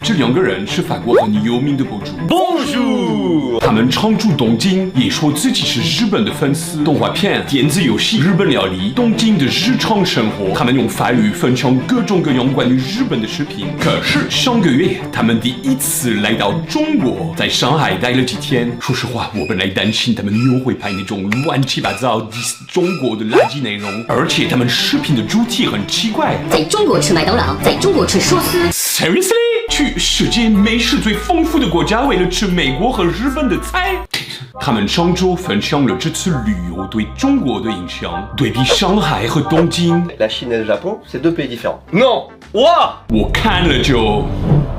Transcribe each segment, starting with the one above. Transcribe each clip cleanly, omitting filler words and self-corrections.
这两个人是法国很有名的博主。Bonjour， 他们常驻东京，也说自己是日本的粉丝。动画片、电子游戏、日本料理、东京的日常生活，他们用法语分享各种各样关于日本的视频。可是上个月，他们第一次来到中国，在上海待了几天。说实话，我本来担心他们又会拍那种乱七八糟 diss 中国的垃圾内容，而且他们视频的主题很奇怪。在中国吃麦当劳，在中国吃寿司。Seriously？ 去世界美食最丰富的国家，为了吃美国和日本的菜。他们上周分享了这次旅游对中国的影响，对比上海和东京。La Chine et le Japon, c'est deux pays différents. Non，哇，我看了就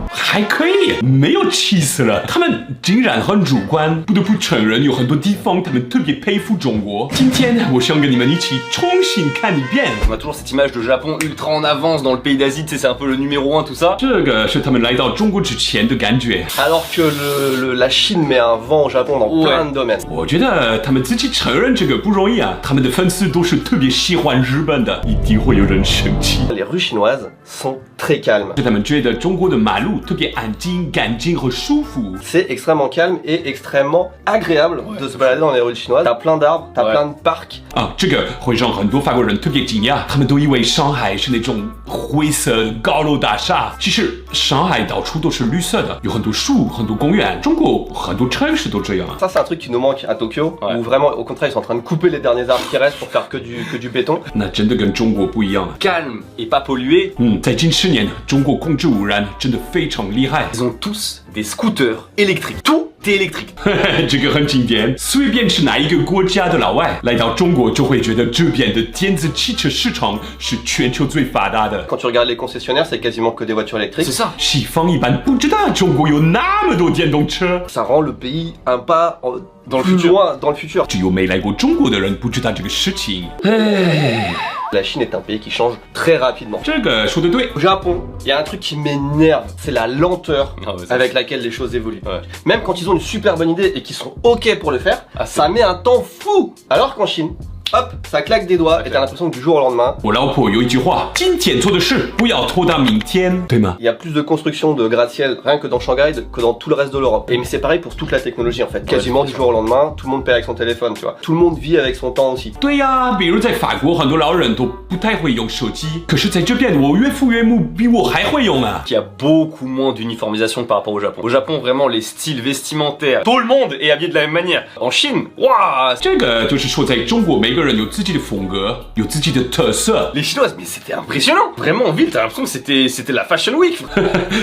还可以，没有气死了。他们竟然很主观，不得不承认有很多地方他们特别佩服中国。今天我想跟你们一起重新看一遍。On a toujours cette image de Japon ultra en avance dans le pays d'Asie, tu sais, c'est un peu le numéro 1 tout ça. 这个是他们来到中国之前的感觉。Alors que la Chine met un vent au Japon dans plein de domaines. 我觉得他们自己承认这个不容易啊。他们的粉丝都是特别喜欢日本的，一定会有人生气。Les rues chinoises sont très calmes. 他们觉得中国的马路特别安静、干净和舒服。C'est extrêmement calme et extrêmement agréable de se balader dans les rues chinoises. T'as plein d'arbres, t'as plein de parcs. 啊，这个会让很多法国人特别惊讶，他们都以为上海是那种灰色高楼大厦。其实上海到处都是绿色的，有很多树、很多公园。中国很多城市都这样啊。Ça, c'est un truc qui nous manque à Tokyo, où vraiment, au contraire, ils sont en train de couper les derniers arbres qui restent pour faire que du béton. 那真的跟中国不一样啊。Calme et pas pollué. 在近10年，中国控制污染真的非常厉害。Ils ont tous des scooters électriques. Tout est électrique. 这个很经典，随便是哪一个国家的老外来到中国，就会觉得这边的电子汽车市场是全球最发达的。Quand tu regardes les concessionnaires, c'est quasiment que des voitures électriques. C'est ça. 西方一般不知道中国有那么多电动车。Ça rend le pays un pas Dans le plus futur. loin dans le futur. 只有没来过中国的人不知道这个事情。哎， La Chine est un pays qui change très rapidement. 这个说得对。 Au Japon, il y a un truc qui m'énerve, c'est la lenteur Ah ouais, avec laquelle les choses évoluent. Ouais. Même quand ils ont une super bonne idée et qu'ils sont ok pour le faire, Ah, ça met un temps fou. Alors qu'en Chine, hop, ça claque des doigts et t'as l'impression que du jour au lendemain, 我老婆有一句话：今天做的事不要拖到明天，对吗？ il y a plus de construction de gratte-ciel rien que dans Shanghai que dans tout le reste de l'Europe. Et mais c'est pareil pour toute la technologie en fait. Quasiment du jour au lendemain, tout le monde paie avec son téléphone, tu vois. Tout le monde vit avec son temps aussi. 对呀，比如在法国，很多老人都不太会用手机，可是在这边，我岳父岳母比我还会用啊。 Il y a beaucoup moins d'uniformisation par rapport au Japon. Au Japon, vraiment, les styles vestimentaires, tout le monde est habillé de la même manière. En Chine, waouh, 这个就是说，在中国，每个人有自己的风格，有自己的特色。 les Chinoises, mais c'était impressionnant. Vraiment, en ville, t'as l'impression que c'était la Fashion Week.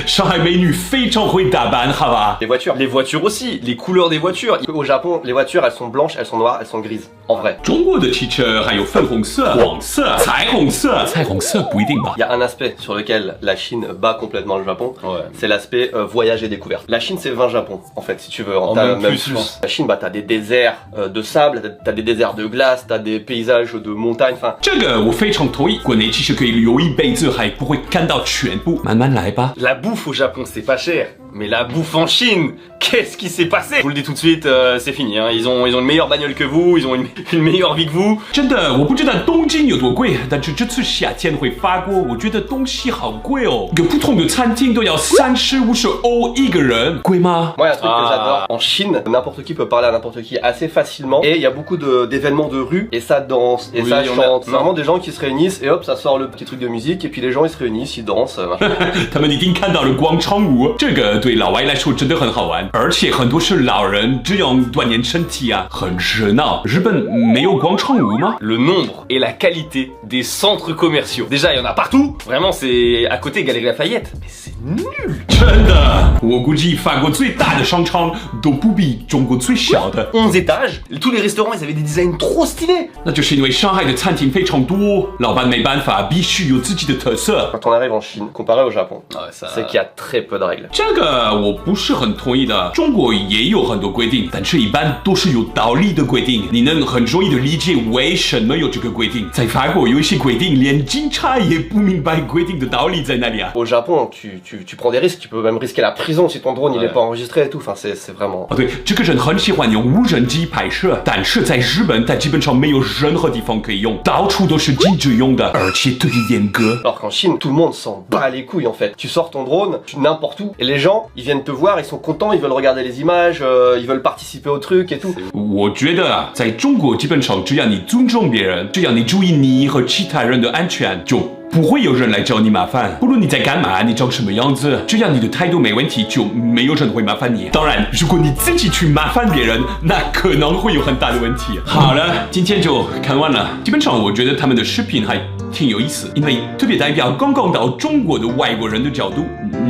上海美女非常会打扮，好吧？ Les voitures. Les voitures aussi, les couleurs des voitures. Au Japon, les voitures elles sont blanches, elles sont noires, elles sont grises. En vrai. 中国的汽车还有粉红色、黄色、彩虹色。彩虹色不一定吧 Il y a un aspect sur lequel la Chine bat complètement le Japon, Ouais. c'est l'aspect voyage et découverte. La Chine c'est 20 Japon en fait si tu veux, En t'as même plus, je pense. La Chine bah t'as des déserts de sable, t'as des déserts de glace, t'as des paysages de montagnes, enfin 这个我非常同意，国内其实可以旅游一辈子，还不会看到全部，慢慢来吧。 La bouffe au Japon, c'est pas cher. Mais la bouffe en Chine, qu'est-ce qui s'est passé? Je vous le dis tout de suite, c'est fini. Hein. Ils ont une meilleure bagnole que vous, ils ont une meilleure vie que vous. 真的，我不知道东京有多贵，但是这次夏天回法国，我觉得东西好贵哦，一个不同的餐厅都要30-50欧一个人，贵吗？ Moi, il y a un truc Ah. que j'adore. En Chine, n'importe qui peut parler à n'importe qui assez facilement. Et il y a beaucoup d'événements de rue. Et ça danse, et Oui, ça il y en a. chante. C'est Non. vraiment des gens qui se réunissent. Et hop, ça sort le petit truc de musique. Et puis les gens, ils se réunissent, ils dansent. Machin. 他们一定看到了广场舞，这个对老外来说真的很好玩，而且很多是老人这样锻炼身体啊，很热闹。日本没有广场舞吗？ Le nombre et la qualité des centres commerciaux. Déjà, il y en a partout. Vraiment, c'est à côté Galerie Lafayette. Mais c'est nul. 真的，我估计法国最大的商场都不比中国最小的。 11 étages. Tous les restaurants, ils avaient des designs trop stylés. 那就是因为上海的餐厅非常多，老板没办法，必须有自己的特色。 Quand on arrive en Chine, comparé au Japon, Ah ouais, ça... c'est qu'il y a très peu de règles. 这个我不是很同意的。中国也有很多规定，但是一般都是有道理的规定，你能很容易的理解为什么有这个规定。在法国有一些规定，连警察也不明白规定的道理在哪里啊。 Au Japon, tu prends des risques, tu peux même risquer la prison prison si ton drone il Ouais. est pas enregistré et tout. Enfin, c'est vraiment.哦，对，这个人很喜欢用无人机拍摄，但是在日本，它基本上没有任何地方可以用，到处都是禁止用的，而且特别严格。Alors qu'en Chine, tout le monde s'en bat les couilles en fait. Tu sors ton drone, n'importe où, et les gens, ils viennent te voir, ils sont contents, ils veulent regarder les images, ils veulent participer au truc et tout. 我觉得啊，在中国基本上只要你尊重别人，只要你注意你和其他人的安全，就不会有人来找你麻烦。不论你在干嘛，你长什么样子，只要你的态度没问题，就没有人会麻烦你。当然，如果你自己去麻烦别人，那可能会有很大的问题。好了，今天就看完了。基本上我觉得他们的视频还挺有意思，因为特别代表刚刚到中国的外国人的角度。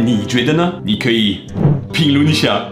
你觉得呢？你可以评论一下。